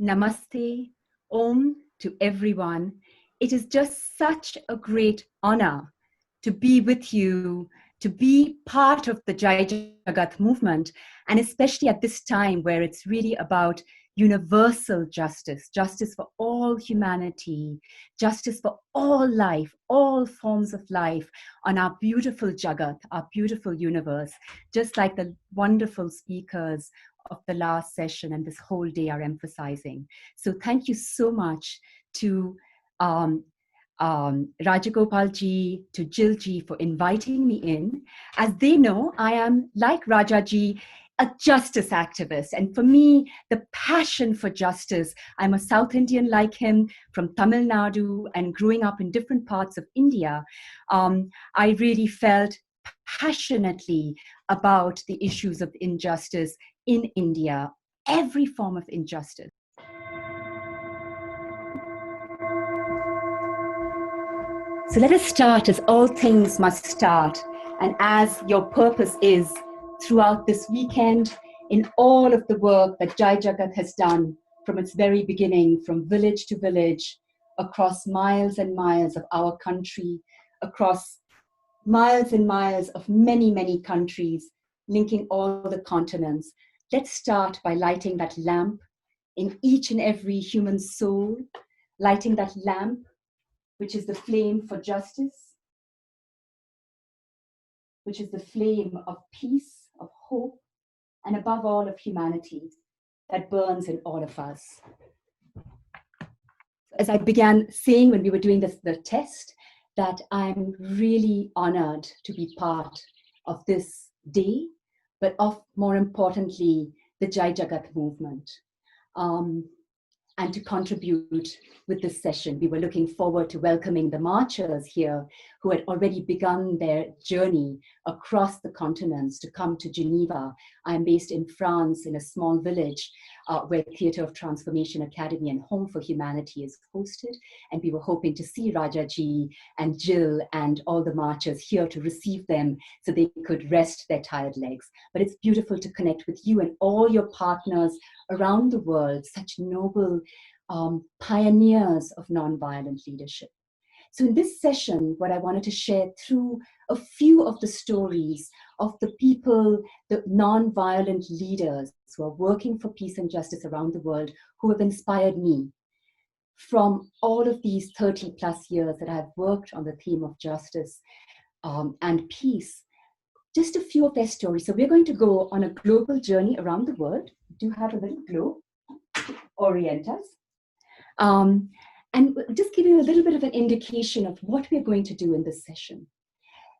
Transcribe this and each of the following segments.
Namaste, Om to everyone. It is just such a great honor to be with you, to be part of the Jai Jagat movement, and especially at this time where it's really about universal justice, justice for all humanity, justice for all life, all forms of life on our beautiful Jagat, our beautiful universe, just like the wonderful speakers of the last session and this whole day are emphasizing. So thank you so much to Rajagopal ji, to Jill ji for inviting me in. As they know, I am, like Raja ji, a justice activist. And for me, the passion for justice, I'm a South Indian like him from Tamil Nadu and growing up in different parts of India. I really felt passionately about the issues of injustice in India, every form of injustice. So let us start as all things must start, and as your purpose is throughout this weekend, in all of the work that Jai Jagat has done from its very beginning, from village to village, across miles and miles of our country, across miles and miles of many, many countries, linking all the continents. Let's start by lighting that lamp in each and every human soul, lighting that lamp, which is the flame for justice, which is the flame of peace, of hope, and above all of humanity that burns in all of us. As I began saying when we were doing the test, that I'm really honored to be part of this day, but of, more importantly, the Jai Jagat movement. And to contribute with this session. We were looking forward to welcoming the marchers here who had already begun their journey across the continents to come to Geneva. I'm based in France in a small village where Theatre of Transformation Academy and Home for Humanity is hosted. And we were hoping to see Rajaji and Jill and all the marchers here to receive them so they could rest their tired legs. But it's beautiful to connect with you and all your partners around the world, such noble pioneers of nonviolent leadership. So in this session, what I wanted to share through a few of the stories of the people, the nonviolent leaders who are working for peace and justice around the world, who have inspired me from all of these 30 plus years that I've worked on the theme of justice and peace. Just a few of their stories. So we're going to go on a global journey around the world. Do have a little globe to orient us. And just give you a little bit of an indication of what we're going to do in this session.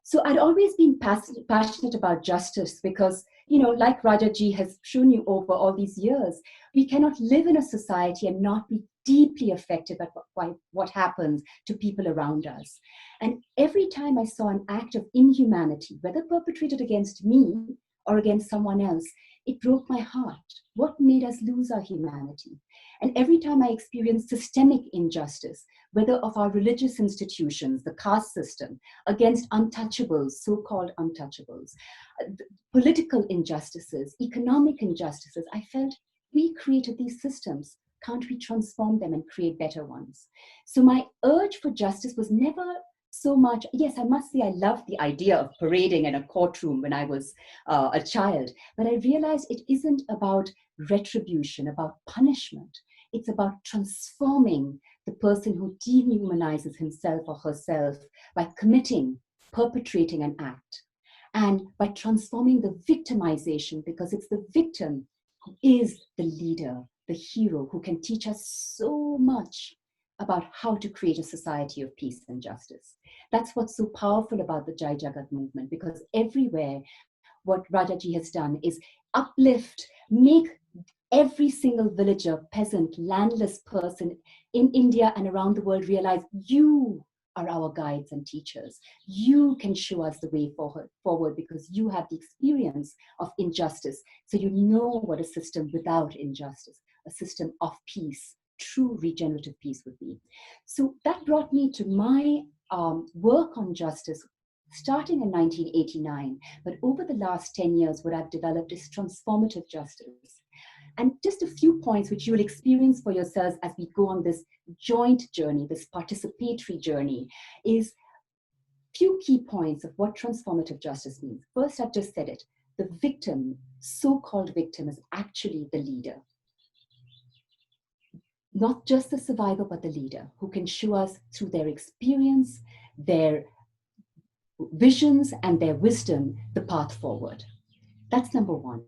So I'd always been passionate about justice because, you know, like Rajaji has shown you over all these years, we cannot live in a society and not be deeply affected by what happens to people around us. And every time I saw an act of inhumanity, whether perpetrated against me or against someone else, it broke my heart. What made us lose our humanity? And every time I experienced systemic injustice, whether of our religious institutions, the caste system, against untouchables, so-called untouchables, political injustices, economic injustices, I felt we created these systems. Can't we transform them and create better ones? So my urge for justice was never so much, yes, I must say I loved the idea of parading in a courtroom when I was a child, but I realized it isn't about retribution, about punishment. It's about transforming the person who dehumanizes himself or herself by committing, perpetrating an act, and by transforming the victimization, because it's the victim who is the leader, the hero, who can teach us so much about how to create a society of peace and justice. That's what's so powerful about the Jai Jagat movement, because everywhere what Rajaji has done is uplift, make every single villager, peasant, landless person in India and around the world realize you are our guides and teachers. You can show us the way forward because you have the experience of injustice. So you know what a system without injustice, a system of peace, true regenerative peace would be. So that brought me to my work on justice starting in 1989. But over the last 10 years, what I've developed is transformative justice. And just a few points which you will experience for yourselves as we go on this joint journey, this participatory journey, is few key points of what transformative justice means. First, I've just said it. The victim, so-called victim, is actually the leader. Not just the survivor, but the leader who can show us through their experience, their visions, and their wisdom, the path forward. That's number one.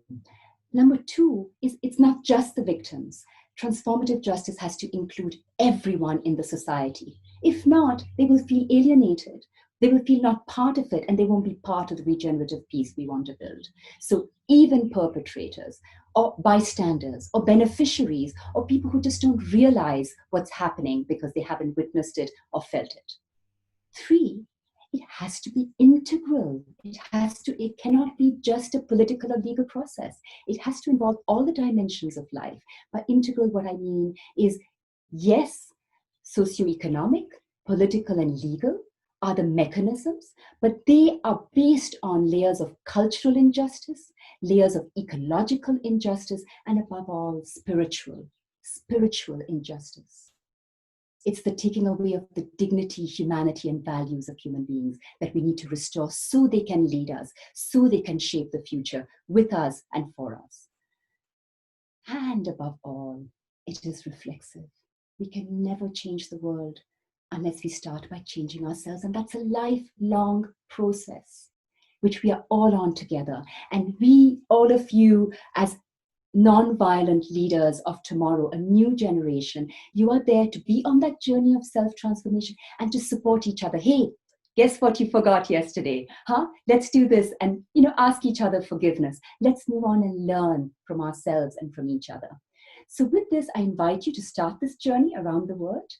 Number two is it's not just the victims. Transformative justice has to include everyone in the society. If not, they will feel alienated. They will feel not part of it, and they won't be part of the regenerative peace we want to build. So even perpetrators or bystanders or beneficiaries or people who just don't realize what's happening because they haven't witnessed it or felt it. Three, it has to be integral. It cannot be just a political or legal process. It has to involve all the dimensions of life. By integral, what I mean is, yes, socioeconomic, political, and legal are the mechanisms, but they are based on layers of cultural injustice, layers of ecological injustice, and above all, spiritual injustice. It's the taking away of the dignity, humanity, and values of human beings that we need to restore so they can lead us, so they can shape the future with us and for us. And above all, it is reflexive. We can never change the world unless we start by changing ourselves. And that's a lifelong process, which we are all on together. And we, all of you, as nonviolent leaders of tomorrow, a new generation, you are there to be on that journey of self-transformation and to support each other. Hey, guess what you forgot yesterday? Let's do this and ask each other forgiveness. Let's move on and learn from ourselves and from each other. So with this, I invite you to start this journey around the world,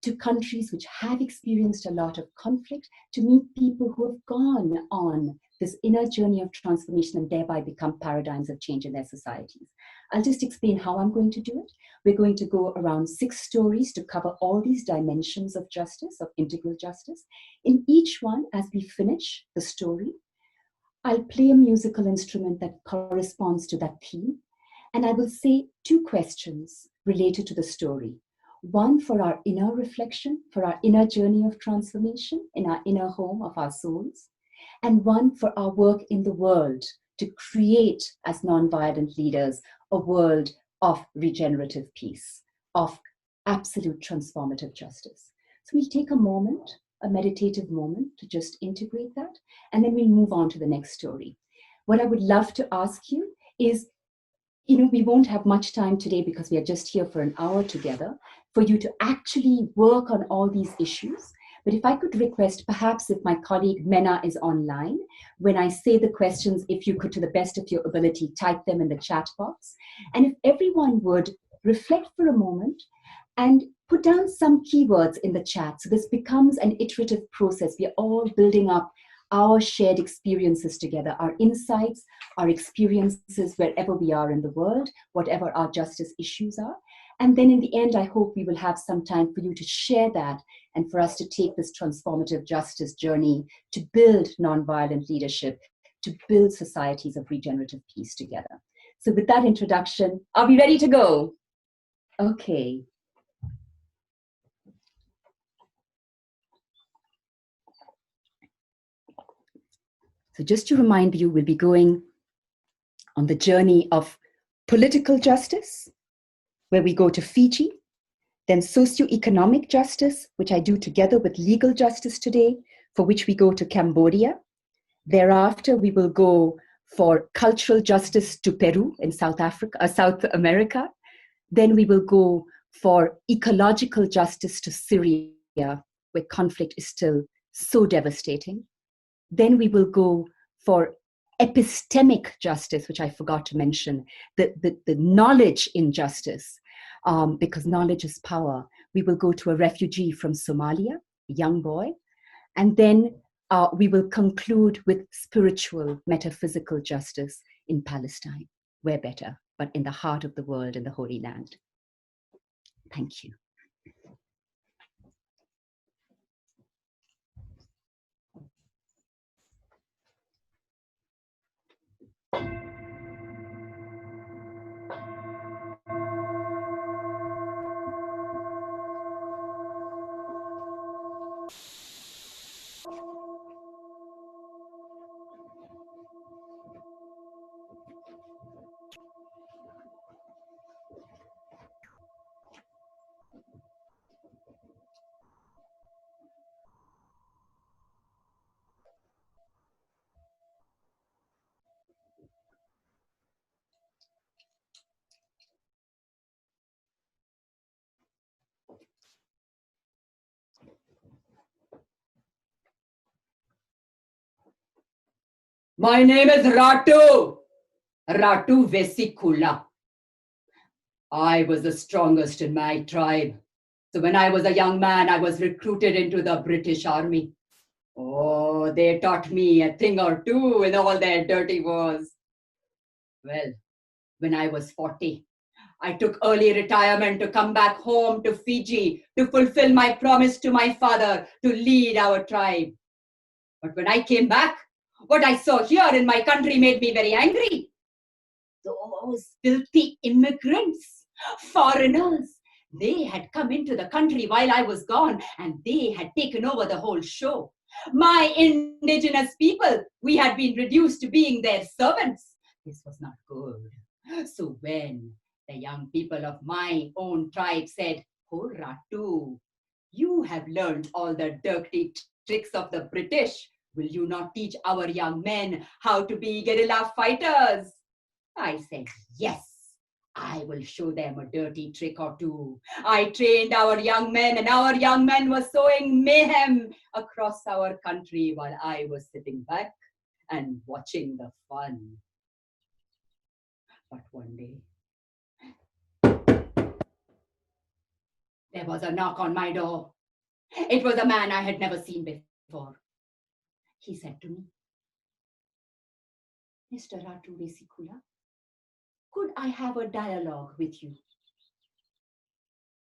to countries which have experienced a lot of conflict, to meet people who have gone on this inner journey of transformation and thereby become paradigms of change in their societies. I'll just explain how I'm going to do it. We're going to go around 6 stories to cover all these dimensions of justice, of integral justice. In each one, as we finish the story, I'll play a musical instrument that corresponds to that theme, and I will say 2 questions related to the story. One for our inner reflection, for our inner journey of transformation in our inner home of our souls, and one for our work in the world to create, as nonviolent leaders, a world of regenerative peace, of absolute transformative justice. So we'll take a moment, a meditative moment, to just integrate that, and then we'll move on to the next story. What I would love to ask you is, we won't have much time today because we are just here for an hour together, for you to actually work on all these issues. But if I could request, perhaps if my colleague Mena is online, when I say the questions, if you could, to the best of your ability, type them in the chat box. And if everyone would reflect for a moment and put down some keywords in the chat. So this becomes an iterative process. We are all building up our shared experiences together, our insights, our experiences wherever we are in the world, whatever our justice issues are. And then in the end, I hope we will have some time for you to share that and for us to take this transformative justice journey to build nonviolent leadership, to build societies of regenerative peace together. So with that introduction, are we ready to go? Okay. So just to remind you, we'll be going on the journey of political justice, where we go to Fiji, then socioeconomic justice, which I do together with legal justice today, for which we go to Cambodia. Thereafter, we will go for cultural justice to Peru in South America. Then we will go for ecological justice to Syria, where conflict is still so devastating. Then we will go for epistemic justice, which I forgot to mention, the knowledge in justice, because knowledge is power. We will go to a refugee from Somalia, a young boy, and then we will conclude with spiritual, metaphysical justice in Palestine. Where better, but in the heart of the world, in the Holy Land. Thank you. My name is Ratu Vesikula. I was the strongest in my tribe. So when I was a young man, I was recruited into the British Army. Oh, they taught me a thing or two in all their dirty wars. Well, when I was 40, I took early retirement to come back home to Fiji to fulfill my promise to my father to lead our tribe. But when I came back, what I saw here in my country made me very angry. Those filthy immigrants, foreigners, they had come into the country while I was gone and they had taken over the whole show. My indigenous people, we had been reduced to being their servants. This was not good. So when the young people of my own tribe said, "Oh, Ratu, you have learned all the dirty tricks of the British. Will you not teach our young men how to be guerrilla fighters?" I said, "Yes, I will show them a dirty trick or two." I trained our young men, and our young men were sowing mayhem across our country while I was sitting back and watching the fun. But one day, there was a knock on my door. It was a man I had never seen before. He said to me, "Mr. Ratu Vesikula, could I have a dialogue with you?"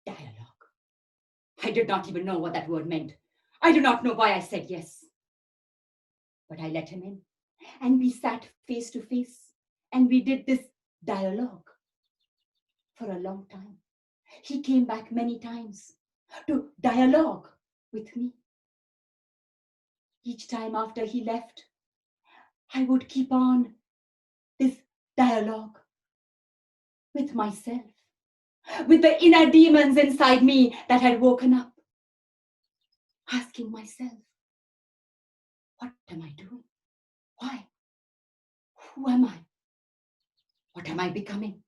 Dialogue. I did not even know what that word meant. I do not know why I said yes. But I let him in, and we sat face to face, and we did this dialogue for a long time. He came back many times to dialogue with me. Each time after he left, I would keep on this dialogue with myself, with the inner demons inside me that had woken up, asking myself, what am I doing? Why? Who am I? What am I becoming?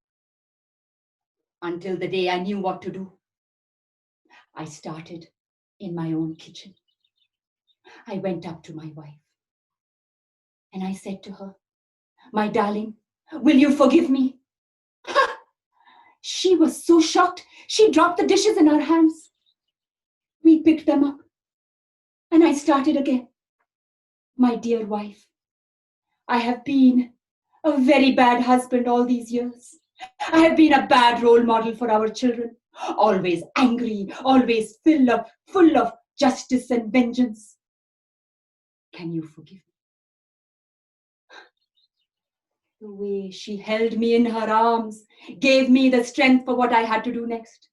Until the day I knew what to do, I started in my own kitchen. I went up to my wife and I said to her, "My darling, will you forgive me?" She was so shocked, she dropped the dishes in her hands. We picked them up and I started again. "My dear wife, I have been a very bad husband all these years. I have been a bad role model for our children, always angry, always full of justice and vengeance. Can you forgive me?" The way she held me in her arms gave me the strength for what I had to do next.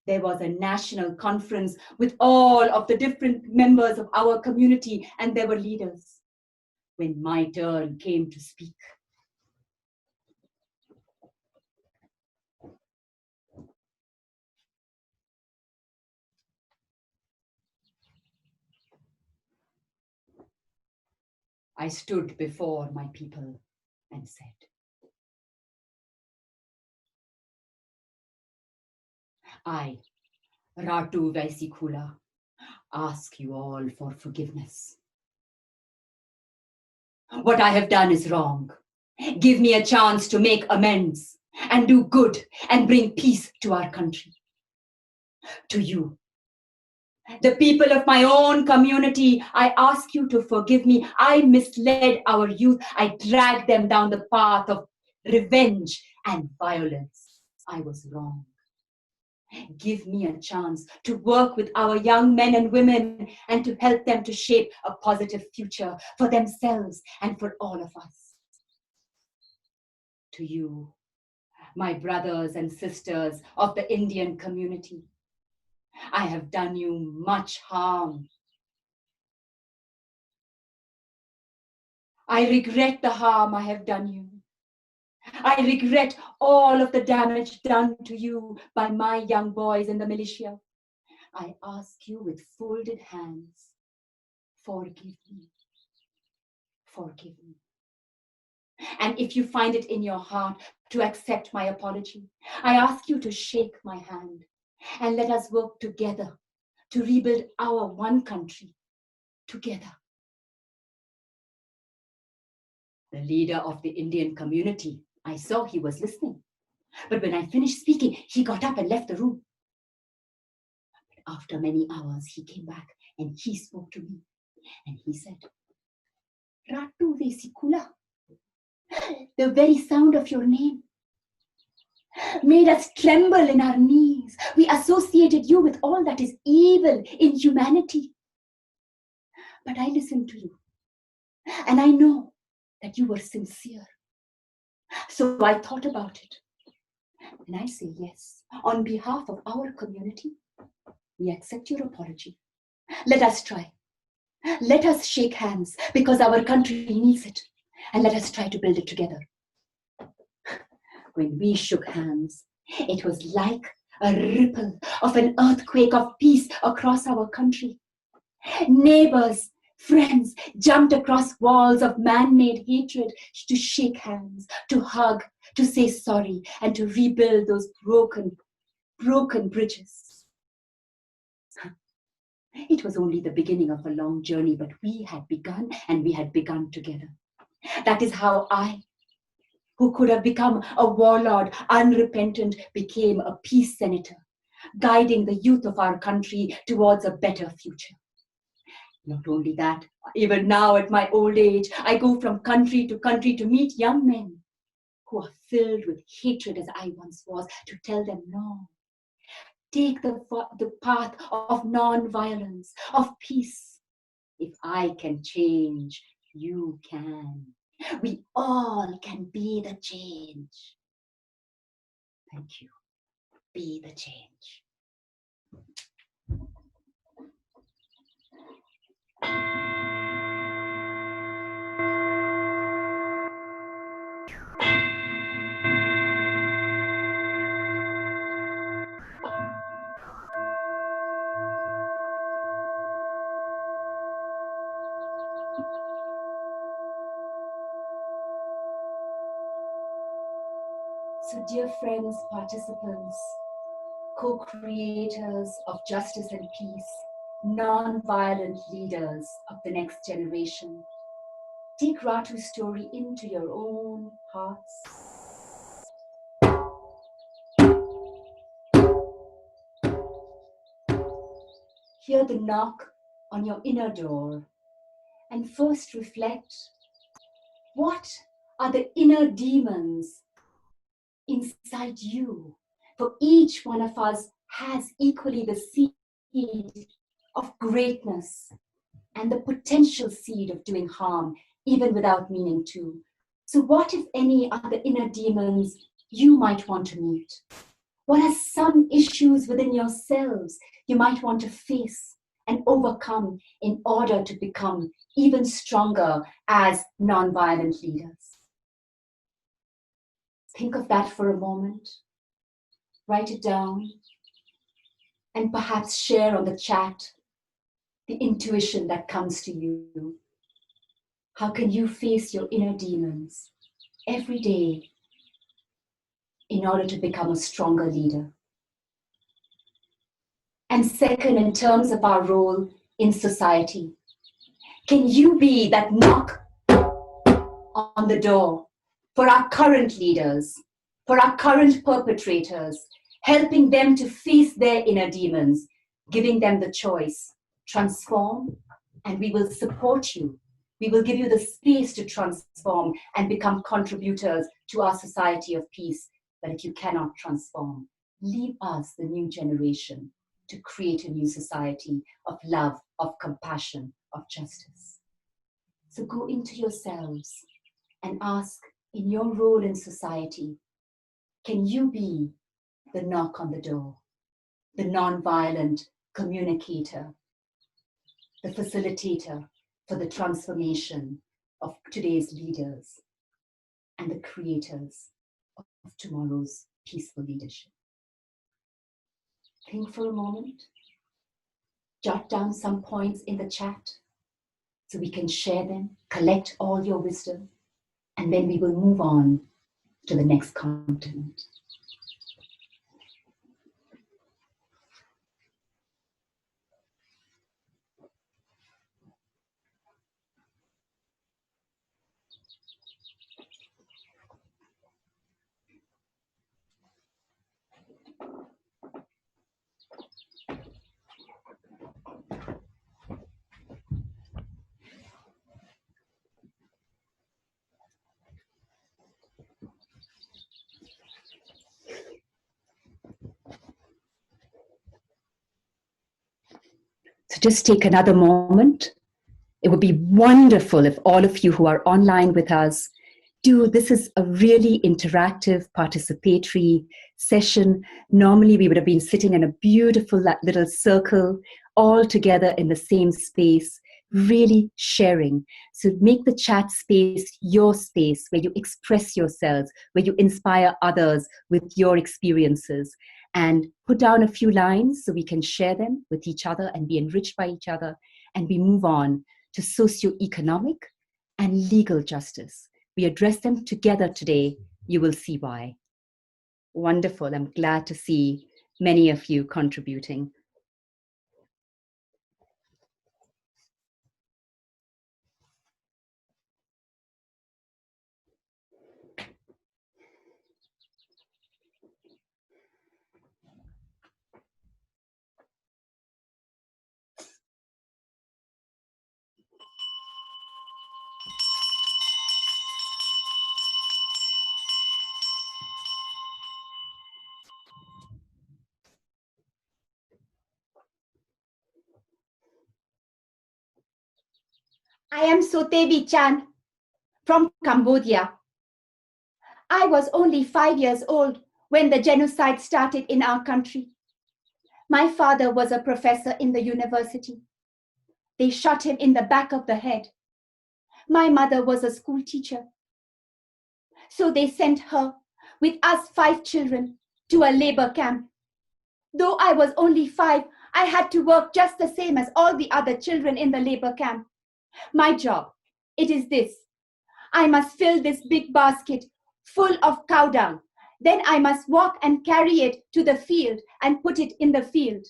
There was a national conference with all of the different members of our community, and there were leaders. When my turn came to speak, I stood before my people and said, "I, Ratu Vaisikula, ask you all for forgiveness. What I have done is wrong. Give me a chance to make amends and do good and bring peace to our country. To you, the people of my own community, I ask you to forgive me. I misled our youth. I dragged them down the path of revenge and violence. I was wrong. Give me a chance to work with our young men and women and to help them to shape a positive future for themselves and for all of us. To you, my brothers and sisters of the Indian community, I have done you much harm. I regret the harm I have done you. I regret all of the damage done to you by my young boys in the militia. I ask you with folded hands, forgive me. Forgive me. And if you find it in your heart to accept my apology, I ask you to shake my hand and let us work together to rebuild our one country together. The leader of the Indian community, I saw he was listening. But when I finished speaking, he got up and left the room. After many hours, he came back and he spoke to me. And he said, Ratu Vesikula, the very sound of your name made us tremble in our knees. We associated you with all that is evil in humanity. But I listened to you, and I know that you were sincere. So I thought about it, and I say yes. On behalf of our community, we accept your apology. Let us try. Let us shake hands, because our country needs it, and let us try to build it together. When we shook hands, it was like a ripple of an earthquake of peace across our country. Neighbors, friends jumped across walls of man-made hatred to shake hands, to hug, to say sorry, and to rebuild those broken bridges. It was only the beginning of a long journey, but we had begun, and we had begun together. That is how I, who could have become a warlord, unrepentant, became a peace senator, guiding the youth of our country towards a better future. Not only that, even now at my old age, I go from country to meet young men who are filled with hatred as I once was, to tell them no. Take the path of non-violence, of peace. If I can change, you can. We all can be the change. Thank you. Be the change. So, dear friends, participants, co-creators of justice and peace, non-violent leaders of the next generation, take Ratu's story into your own hearts. Hear the knock on your inner door and first reflect, what are the inner demons inside you? For each one of us has equally the seed of greatness and the potential seed of doing harm, even without meaning to. So what, if any, are the inner demons you might want to meet? What are some issues within yourselves you might want to face and overcome in order to become even stronger as non-violent leaders? Think of that for a moment. Write it down and perhaps share on the chat the intuition that comes to you. How can you face your inner demons every day in order to become a stronger leader? And second, in terms of our role in society, can you be that knock on the door for our current leaders, for our current perpetrators, helping them to face their inner demons, giving them the choice, transform, and we will support you. We will give you the space to transform and become contributors to our society of peace. But if you cannot transform, leave us, the new generation, to create a new society of love, of compassion, of justice. So go into yourselves and ask, in your role in society, can you be the knock on the door, the non-violent communicator, the facilitator for the transformation of today's leaders and the creators of tomorrow's peaceful leadership? Think for a moment. Jot down some points in the chat so we can share them, collect all your wisdom, and then we will move on to the next continent. So just take another moment. It would be wonderful if all of you who are online with us do. This is a really interactive, participatory session. Normally, we would have been sitting in a beautiful little circle, all together in the same space, really sharing. So make the chat space your space, where you express yourselves, where you inspire others with your experiences, and put down a few lines so we can share them with each other and be enriched by each other, and we move on to socioeconomic and legal justice. We address them together today. You will see why. Wonderful. I'm glad to see many of you contributing. I am Sotevi Chan from Cambodia. I was only 5 years old when the genocide started in our country. My father was a professor in the university. They shot him in the back of the head. My mother was a school teacher. So they sent her, with us 5 children, to a labor camp. Though I was only 5, I had to work just the same as all the other children in the labor camp. My job, it is this. I must fill this big basket full of cow dung. Then I must walk and carry it to the field and put it in the field.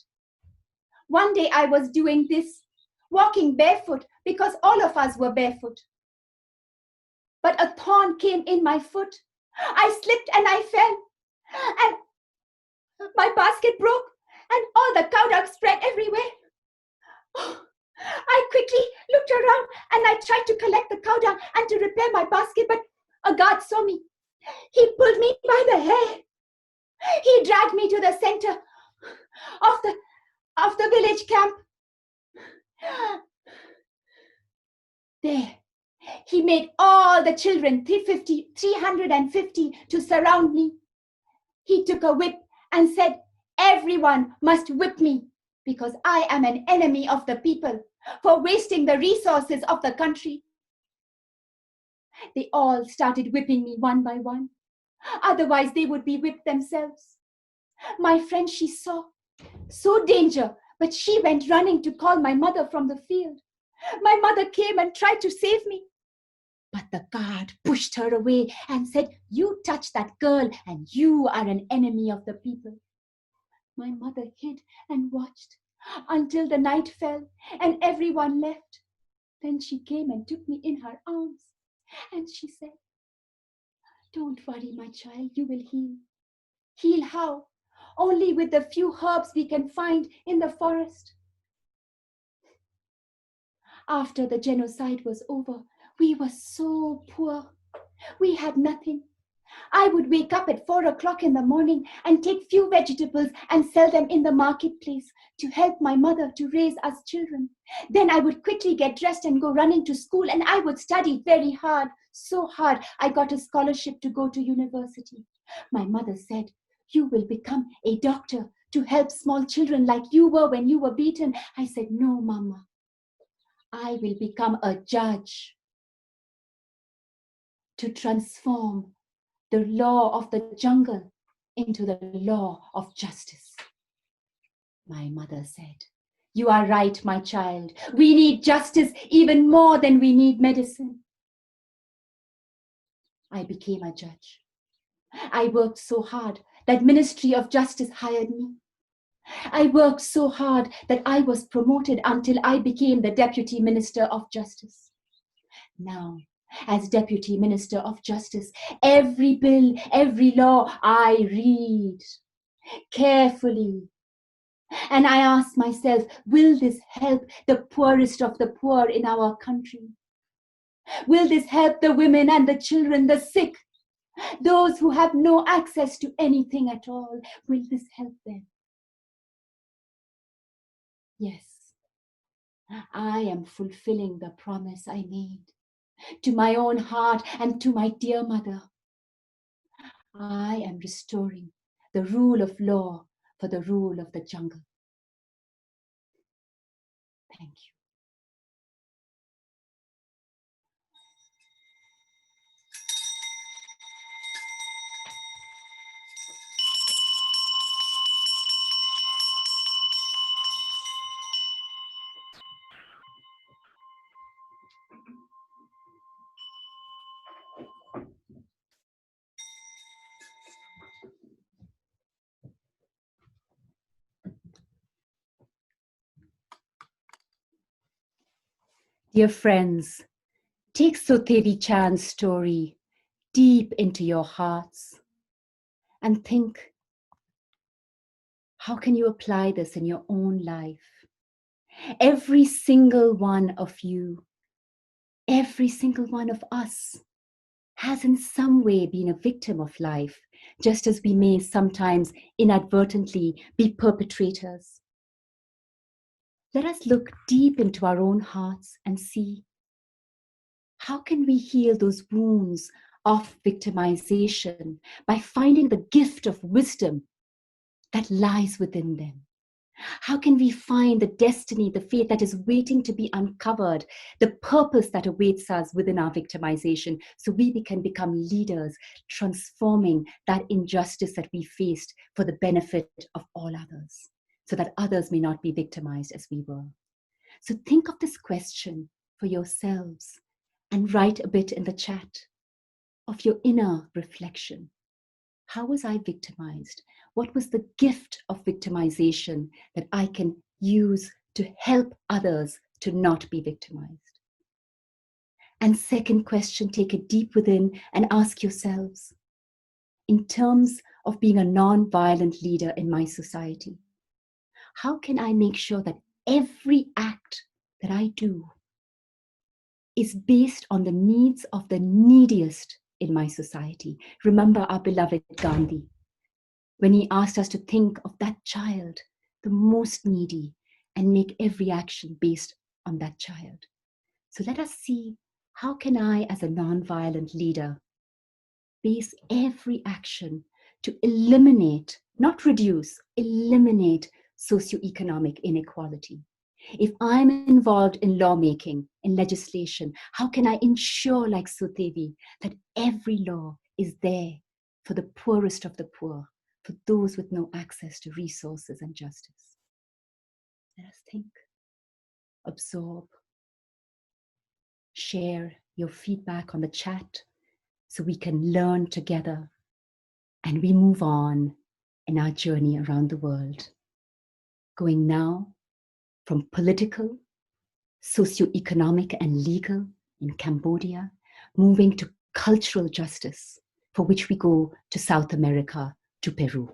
One day I was doing this, walking barefoot because all of us were barefoot. But a thorn came in my foot. I slipped and I fell. And my basket broke and all the cow dung spread everywhere. Oh, I quickly looked around and I tried to collect the cow dung and to repair my basket, but a guard saw me. He pulled me by the hair. He dragged me to the center of the village camp. There, he made all the children, 350, to surround me. He took a whip and said, everyone must whip me because I am an enemy of the people for wasting the resources of the country. They all started whipping me one by one. Otherwise, they would be whipped themselves. My friend, she saw so danger, but she went running to call my mother from the field. My mother came and tried to save me. But the guard pushed her away and said, you touch that girl and you are an enemy of the people. My mother hid and watched until the night fell and everyone left. Then she came and took me in her arms and she said, don't worry, my child, you will heal. Heal how? Only with the few herbs we can find in the forest. After the genocide was over, we were so poor. We had nothing. I would wake up at 4 o'clock in the morning and take few vegetables and sell them in the marketplace to help my mother to raise us children. Then I would quickly get dressed and go running to school, and I would study very hard, so hard I got a scholarship to go to university. My mother said, you will become a doctor to help small children like you were when you were beaten. I said, no, Mama. I will become a judge to transform the law of the jungle into the law of justice. My mother said, you are right, my child. We need justice even more than we need medicine. I became a judge. I worked so hard that Ministry of Justice hired me. I worked so hard that I was promoted until I became the Deputy Minister of Justice. Now, as Deputy Minister of Justice, every bill, every law I read carefully. And I ask myself, will this help the poorest of the poor in our country? Will this help the women and the children, the sick, those who have no access to anything at all? Will this help them? Yes, I am fulfilling the promise I made to my own heart and to my dear mother. I am restoring the rule of law for the rule of the jungle. Thank you. Dear friends, take Sotevi Chan's story deep into your hearts and think, how can you apply this in your own life? Every single one of you, every single one of us has in some way been a victim of life, just as we may sometimes inadvertently be perpetrators. Let us look deep into our own hearts and see, how can we heal those wounds of victimization by finding the gift of wisdom that lies within them? How can we find the destiny, the fate that is waiting to be uncovered, the purpose that awaits us within our victimization, so we can become leaders, transforming that injustice that we faced for the benefit of all others, so that others may not be victimized as we were? So think of this question for yourselves and write a bit in the chat of your inner reflection. How was I victimized? What was the gift of victimization that I can use to help others to not be victimized? And second question, take it deep within and ask yourselves, in terms of being a non-violent leader in my society, how can I make sure that every act that I do is based on the needs of the neediest in my society? Remember our beloved Gandhi, when he asked us to think of that child, the most needy, and make every action based on that child. So let us see, how can I, as a non-violent leader, base every action to eliminate, not reduce, eliminate socioeconomic inequality? If I'm involved in lawmaking, in legislation, how can I ensure, like Sutevi, that every law is there for the poorest of the poor, for those with no access to resources and justice? Let us think, absorb, share your feedback on the chat so we can learn together and we move on in our journey around the world, going now from political, socioeconomic and legal in Cambodia, moving to cultural justice, for which we go to South America, to Peru.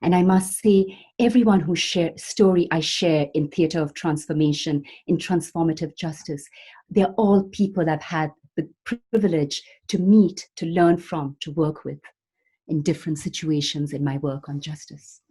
And I must say, everyone whose story I share in Theatre of Transformation, in Transformative Justice, they're all people I've had the privilege to meet, to learn from, to work with in different situations in my work on justice.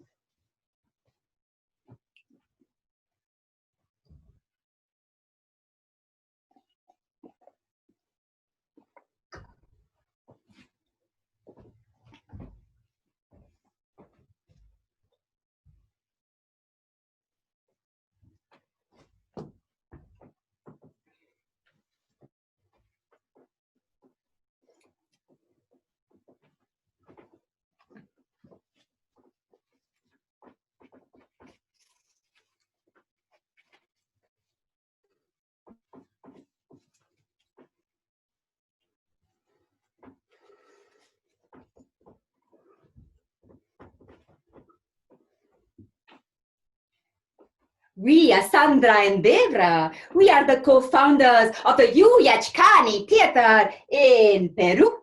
We are Sandra and Devra. We are the co-founders of the Yachkani Theatre in Peru.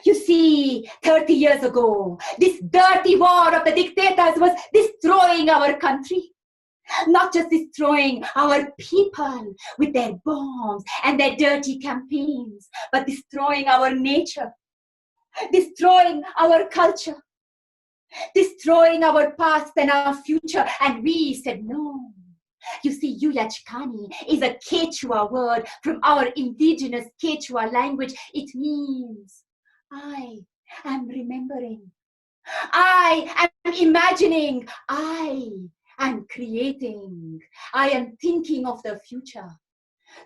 You see, 30 years ago, this dirty war of the dictators was destroying our country. Not just destroying our people with their bombs and their dirty campaigns, but destroying our nature, destroying our culture, destroying our past and our future. And we said, no, You see, Yuyachkani is a Quechua word from our indigenous Quechua language. It means, I am remembering. I am imagining. I am creating. I am thinking of the future.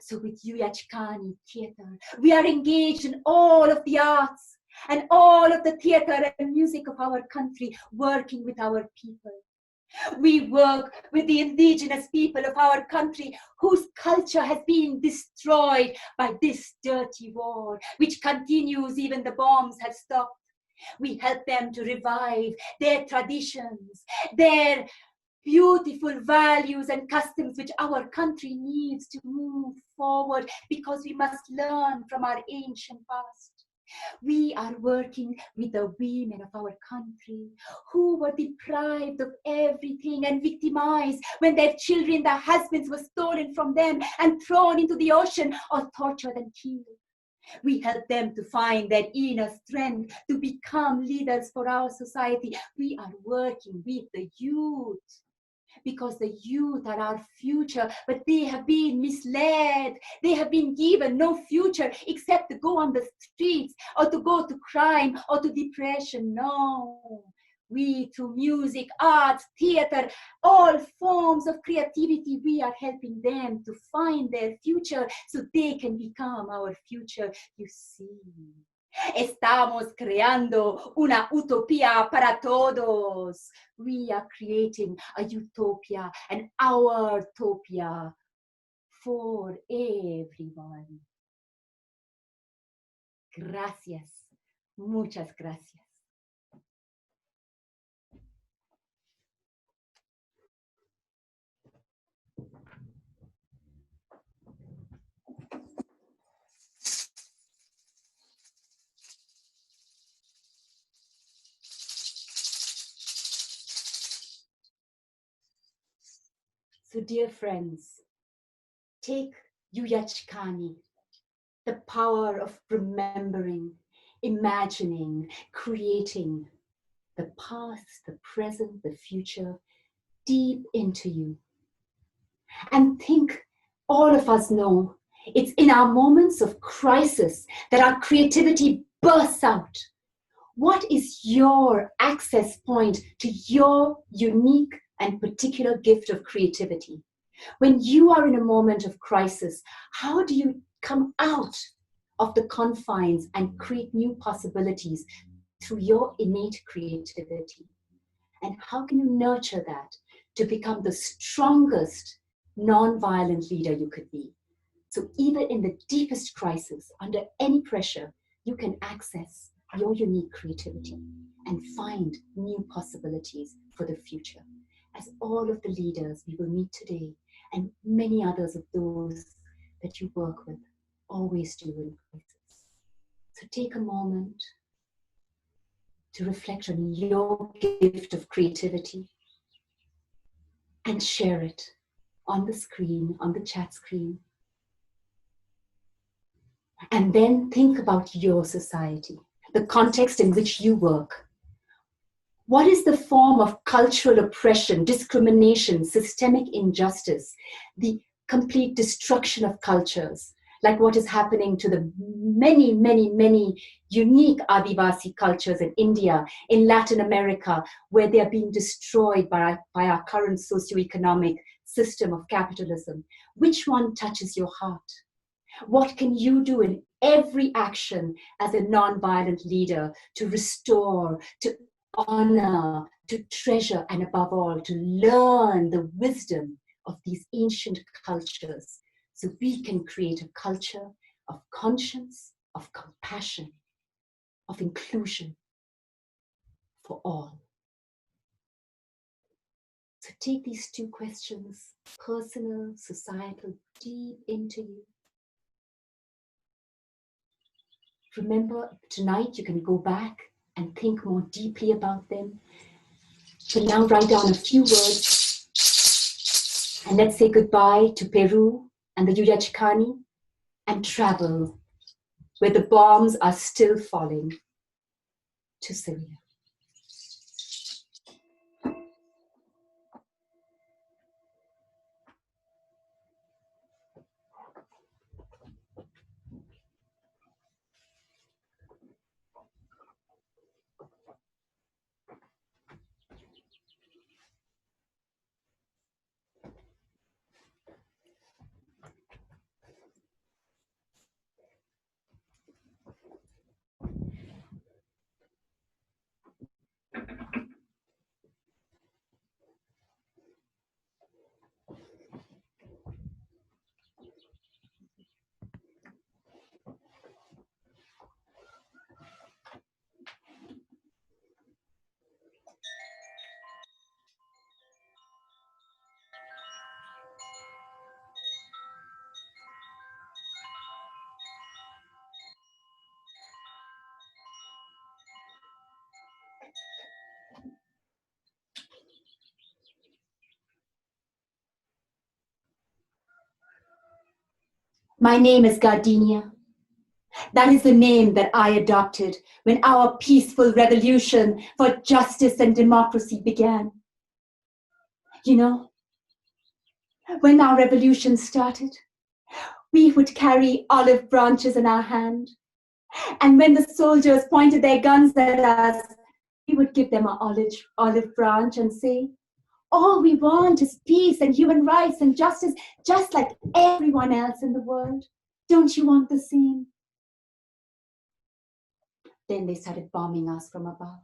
So with Yuyachkani theatre, we are engaged in all of the arts and all of the theatre and music of our country, working with our people. We work with the indigenous people of our country whose culture has been destroyed by this dirty war, which continues even the bombs have stopped. We help them to revive their traditions, their beautiful values and customs which our country needs to move forward, because we must learn from our ancient past. We are working with the women of our country who were deprived of everything and victimized when their children, their husbands were stolen from them and thrown into the ocean or tortured and killed. We help them to find their inner strength to become leaders for our society. We are working with the youth, because the youth are our future, but they have been misled. They have been given no future except to go on the streets or to go to crime or to depression. No. We, through music, arts, theater, all forms of creativity, we are helping them to find their future so they can become our future. You see, estamos creando una utopía para todos. We are creating a utopia, and our utopia for everyone. Gracias. Muchas gracias. So, dear friends, take Yuyachkani, the power of remembering, imagining, creating the past, the present, the future, deep into you. And think, all of us know, it's in our moments of crisis that our creativity bursts out. What is your access point to your unique and particular gift of creativity? When you are in a moment of crisis, how do you come out of the confines and create new possibilities through your innate creativity? And how can you nurture that to become the strongest non-violent leader you could be? So even in the deepest crisis, under any pressure, you can access your unique creativity and find new possibilities for the future. As all of the leaders we will meet today, and many others of those that you work with, always do in crisis. So take a moment to reflect on your gift of creativity and share it on the screen, on the chat screen. And then think about your society, the context in which you work. What is the form of cultural oppression, discrimination, systemic injustice, the complete destruction of cultures, like what is happening to the many, many, many unique Adivasi cultures in India, in Latin America, where they are being destroyed by our current socioeconomic system of capitalism? Which one touches your heart? What can you do in every action as a non-violent leader to restore, to honor, to treasure, and above all, to learn the wisdom of these ancient cultures, so we can create a culture of conscience, of compassion, of inclusion for all? So take these two questions, personal, societal, deep into you. Remember, tonight you can go back and think more deeply about them. So now write down a few words and let's say goodbye to Peru and the Yuyachkani and travel where the bombs are still falling to Syria. My name is Gardenia. That is the name that I adopted when our peaceful revolution for justice and democracy began. You know, when our revolution started, we would carry olive branches in our hand. And when the soldiers pointed their guns at us, we would give them an olive branch and say, all we want is peace and human rights and justice, just like everyone else in the world. Don't you want the same? Then they started bombing us from above.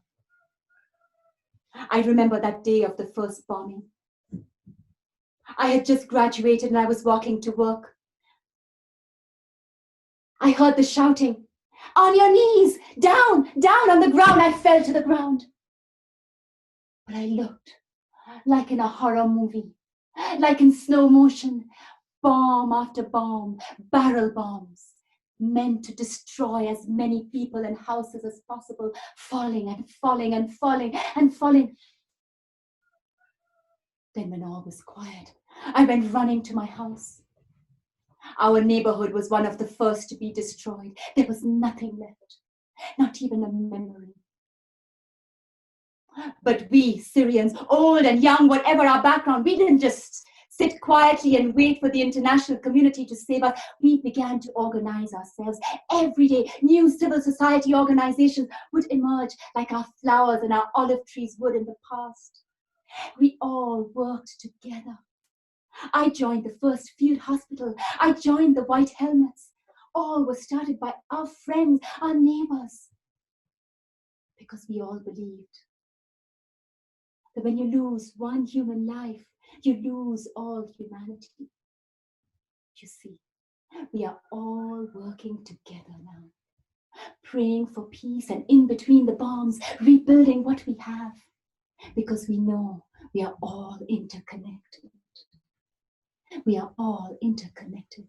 I remember that day of the first bombing. I had just graduated and I was walking to work. I heard the shouting, on your knees, down, down on the ground. I fell to the ground. But I looked like in a horror movie, like in slow motion, bomb after bomb, barrel bombs, meant to destroy as many people and houses as possible, falling and falling and falling and falling. Then when all was quiet, I went running to my house. Our neighborhood was one of the first to be destroyed. There was nothing left, not even a memory. But we Syrians, old and young, whatever our background, we didn't just sit quietly and wait for the international community to save us. We began to organize ourselves. Every day, new civil society organizations would emerge like our flowers and our olive trees would in the past. We all worked together. I joined the first field hospital. I joined the White Helmets. All was started by our friends, our neighbors, because we all believed that when you lose one human life, you lose all humanity. You see, we are all working together now, praying for peace and in between the bombs, rebuilding what we have, because we know we are all interconnected. We are all interconnected.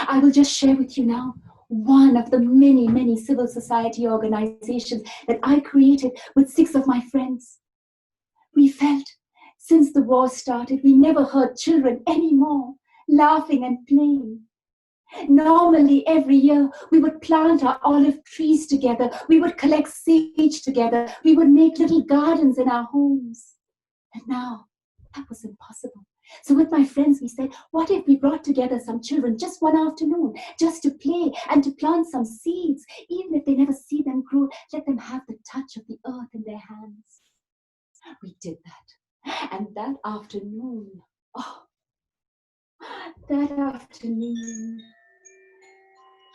I will just share with you now one of the many, many civil society organizations that I created with 6 of my friends. We felt since the war started, we never heard children anymore laughing and playing. Normally, every year, we would plant our olive trees together. We would collect sage together. We would make little gardens in our homes. And now, that was impossible. So with my friends, we said, what if we brought together some children just one afternoon, just to play and to plant some seeds? Even if they never see them grow, let them have the touch of the earth in their hands. We did that. And that afternoon,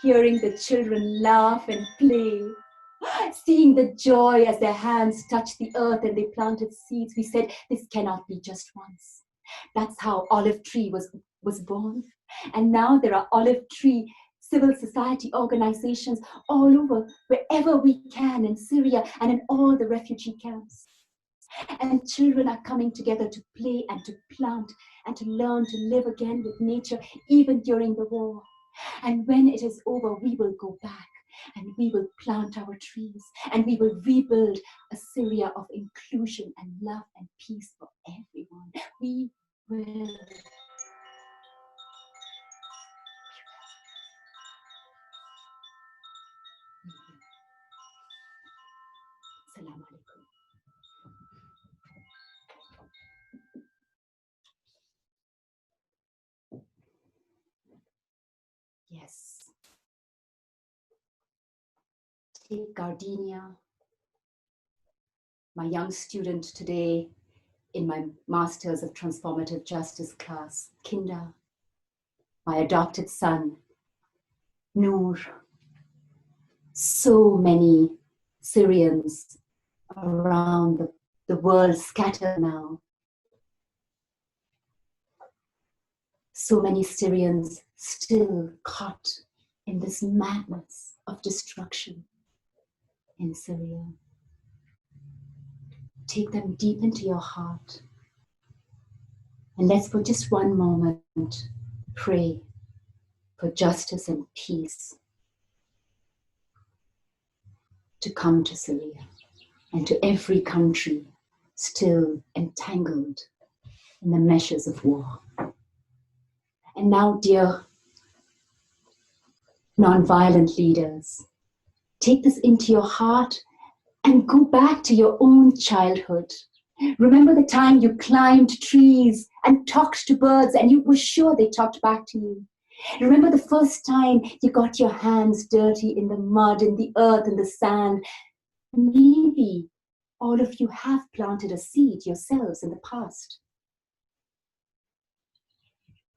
hearing the children laugh and play, seeing the joy as their hands touched the earth and they planted seeds, we said, this cannot be just once. That's how Olive Tree was born. And now there are Olive Tree civil society organizations all over, wherever we can, in Syria and in all the refugee camps. And children are coming together to play and to plant and to learn to live again with nature, even during the war. And when it is over, we will go back and we will plant our trees and we will rebuild a Syria of inclusion and love and peace for everyone. We will. Salam alaikum. Yes. Take Gardenia, my young student today in my Masters of Transformative Justice class, Kinda, my adopted son, Noor. So many Syrians around the world scattered now. So many Syrians still caught in this madness of destruction in Syria. Take them deep into your heart. And let's for just one moment pray for justice and peace to come to Syria and to every country still entangled in the meshes of war. And now, dear nonviolent leaders, take this into your heart and go back to your own childhood. Remember the time you climbed trees and talked to birds and you were sure they talked back to you. Remember the first time you got your hands dirty in the mud, in the earth, in the sand. Maybe all of you have planted a seed yourselves in the past.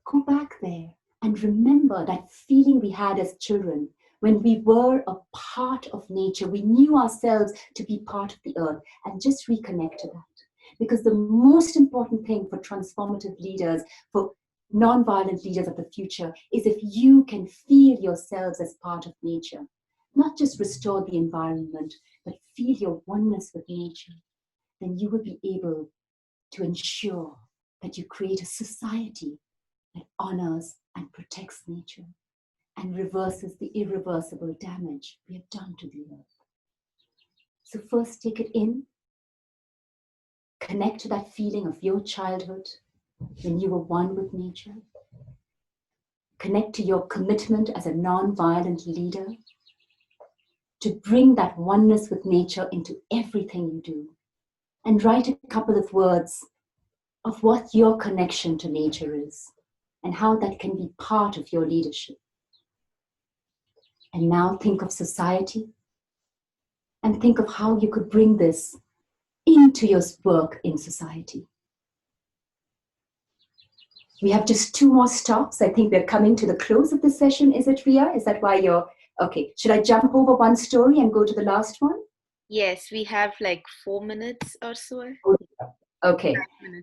Go back there and remember that feeling we had as children when we were a part of nature. We knew ourselves to be part of the earth, and just reconnect to that. Because the most important thing for transformative leaders, for non-violent leaders of the future, is if you can feel yourselves as part of nature. Not just restore the environment, but feel your oneness with nature. Then you will be able to ensure that you create a society that honors and protects nature and reverses the irreversible damage we have done to the earth. So first, take it in. Connect to that feeling of your childhood when you were one with nature. Connect to your commitment as a non-violent leader to bring that oneness with nature into everything you do. And write a couple of words of what your connection to nature is and how that can be part of your leadership. And now think of society and think of how you could bring this into your work in society. We have just 2 more stops. I think we're coming to the close of the session. Is it, Ria? Is that why you're... Okay, should I jump over one story and go to the last one? Yes, we have like 4 minutes or so. Okay.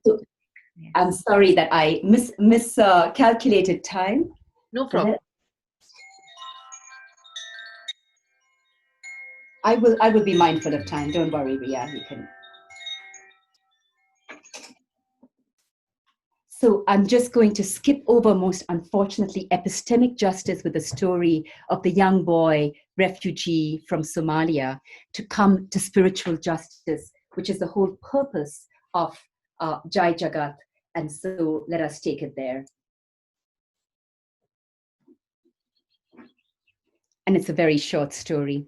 So, yes. I'm sorry that I miscalculated time. No problem. I will be mindful of time. Don't worry, Ria. You can. So I'm just going to skip over, most unfortunately, epistemic justice with the story of the young boy refugee from Somalia to come to spiritual justice, which is the whole purpose of Jai Jagat. And so let us take it there. And it's a very short story.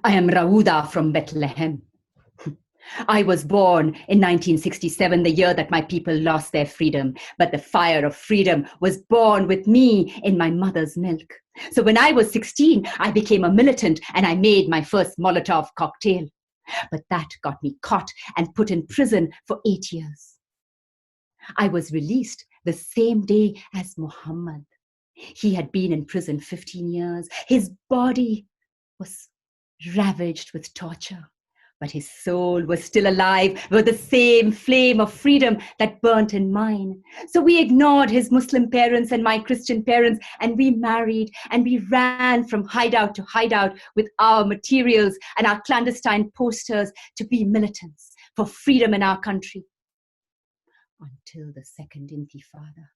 I am Rauda from Bethlehem. I was born in 1967, the year that my people lost their freedom. But the fire of freedom was born with me in my mother's milk. So when I was 16, I became a militant and I made my first Molotov cocktail. But that got me caught and put in prison for 8 years. I was released the same day as Muhammad. He had been in prison 15 years. His body was ravaged with torture, but his soul was still alive with the same flame of freedom that burnt in mine. So we ignored his Muslim parents and my Christian parents, and we married, and we ran from hideout to hideout with our materials and our clandestine posters to be militants for freedom in our country. Until the second Intifada,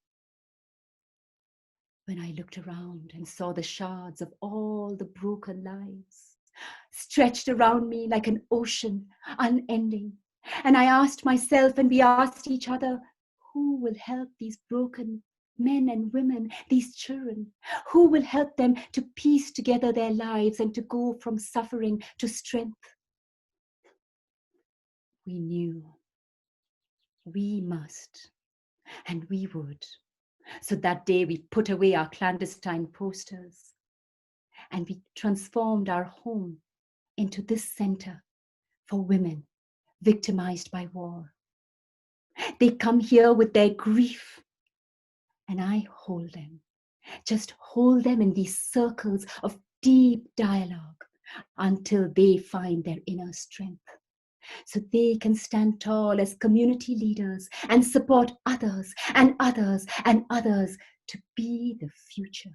when I looked around and saw the shards of all the broken lives stretched around me like an ocean, unending. And I asked myself, and we asked each other, who will help these broken men and women, these children? Who will help them to piece together their lives and to go from suffering to strength? We knew we must, and we would. So that day we put away our clandestine posters and we transformed our home into this center for women victimized by war. They come here with their grief and I hold them, just hold them in these circles of deep dialogue until they find their inner strength, so they can stand tall as community leaders and support others and others and others to be the future,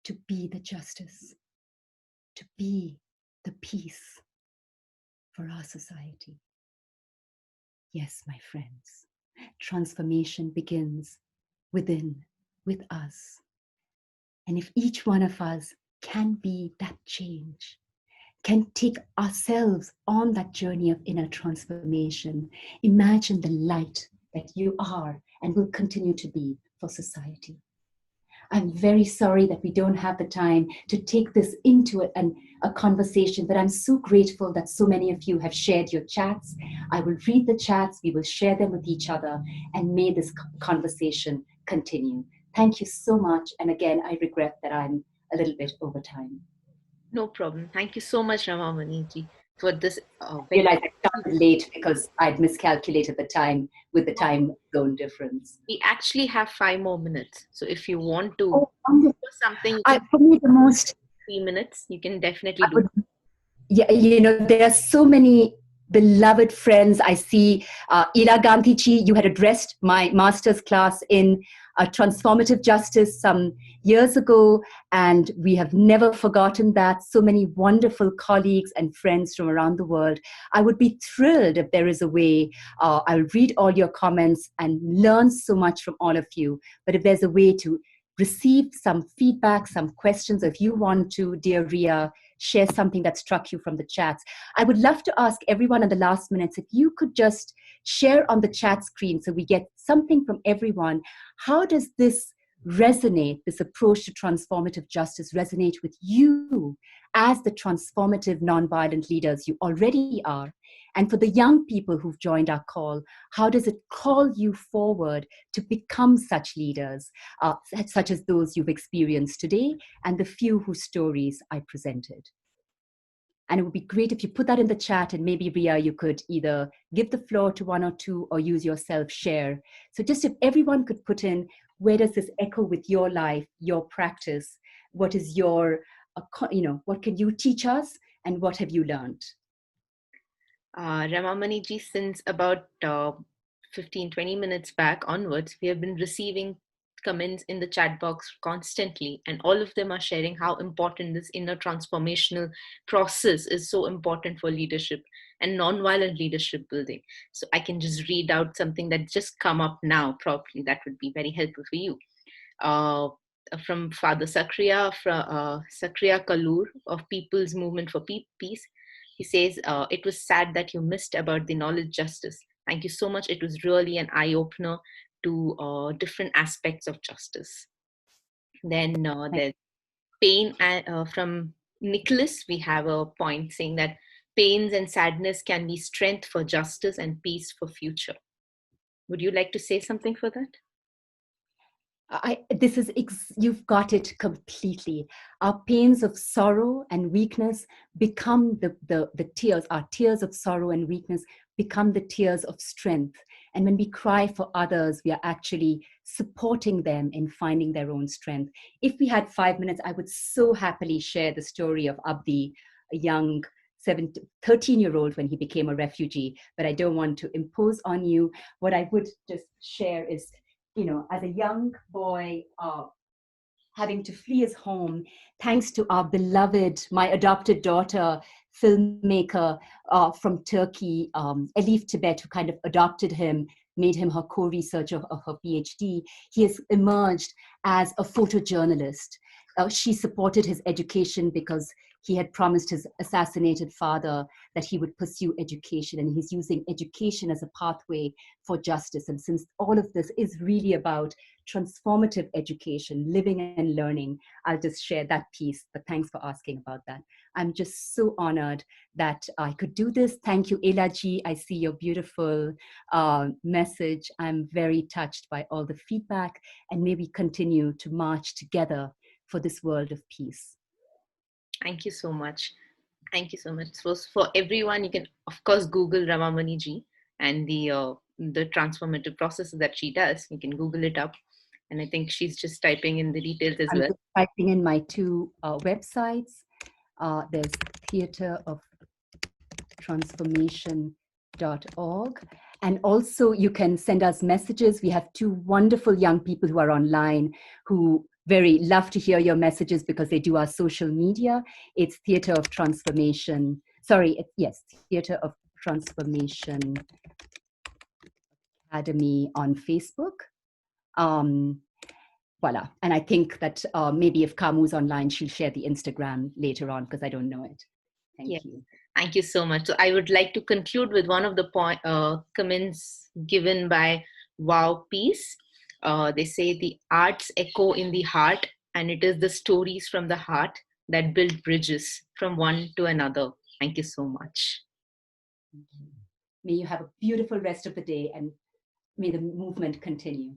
to be the justice, to be the peace for our society. Yes, my friends, transformation begins within, with us. And if each one of us can be that change, can take ourselves on that journey of inner transformation, imagine the light that you are and will continue to be for society. I'm very sorry that we don't have the time to take this into a conversation, but I'm so grateful that so many of you have shared your chats. I will read the chats, we will share them with each other, and may this conversation continue. Thank you so much. And again, I regret that I'm a little bit over time. No problem. Thank you so much, Rama Mani ji, for this I very. realized I started late because I'd miscalculated the time with the time zone difference. We actually have 5 more minutes. So if you want to Oh, wonderful. do something, you can For me, the most 3 minutes. You can definitely I do. would, yeah, you know, there are so many beloved friends. I see Ila Gandhi ji, you had addressed my master's class in transformative justice some years ago, and we have never forgotten that. So many wonderful colleagues and friends from around the world. I would be thrilled if there is a way. I'll read all your comments and learn so much from all of you. But if there's a way to receive some feedback, some questions, if you want to, dear Ria, share something that struck you from the chats. I would love to ask everyone in the last minutes if you could just share on the chat screen so we get something from everyone. How does this resonate, this approach to transformative justice resonate with you as the transformative nonviolent leaders you already are? And for the young people who've joined our call, how does it call you forward to become such leaders, such as those you've experienced today and the few whose stories I presented? And it would be great if you put that in the chat, and maybe Ria, you could either give the floor to one or two or use your self-share. So just if everyone could put in, where does this echo with your life, your practice? What is your, what can you teach us and what have you learned? Rama Mani ji, since about 15-20 minutes back onwards, we have been receiving comments in the chat box constantly, and all of them are sharing how important this inner transformational process is, so important for leadership and non-violent leadership building. So I can just read out something that just come up now. Probably that would be very helpful for you. From Father Sakriya, Sakriya Kalur of People's Movement for Peace. He says, it was sad that you missed about the knowledge justice. Thank you so much. It was really an eye-opener to different aspects of justice. Then there's pain from Nicholas. We have a point saying that pains and sadness can be strength for justice and peace for future. Would you like to say something for that? You've got it completely. Our pains of sorrow and weakness become the tears. Our tears of sorrow and weakness become the tears of strength. And when we cry for others, we are actually supporting them in finding their own strength. If we had 5 minutes, I would so happily share the story of Abdi, a young 13-year-old when he became a refugee, but I don't want to impose on you. What I would just share is, as a young boy, having to flee his home, thanks to our beloved, my adopted daughter, filmmaker from Turkey, Elif Tibet, who kind of adopted him, made him her co-researcher of her PhD. He has emerged as a photojournalist. She supported his education because he had promised his assassinated father that he would pursue education, and he's using education as a pathway for justice. And since all of this is really about transformative education, living and learning, I'll just share that piece, but thanks for asking about that. I'm just so honored that I could do this. Thank you, Elaji. I see your beautiful message. I'm very touched by all the feedback, and may we continue to march together for this world of peace. Thank you so much. Thank you so much. So for everyone, you can of course Google Rama Mani ji and the transformative processes that she does. You can Google it up, and I think she's just typing in the details as well. I'm just typing in my two websites. There's Theatre of Transformation.org. And also you can send us messages. We have two wonderful young people who are online who very love to hear your messages because they do our social media. It's Theatre of Transformation. Theatre of Transformation Academy on Facebook. Voila. And I think that maybe if Kamu's online, she'll share the Instagram later on because I don't know it. Thank you. Thank you so much. So I would like to conclude with one of the comments given by Wow Peace. They say the arts echo in the heart, and it is the stories from the heart that build bridges from one to another. Thank you so much. May you have a beautiful rest of the day, and may the movement continue.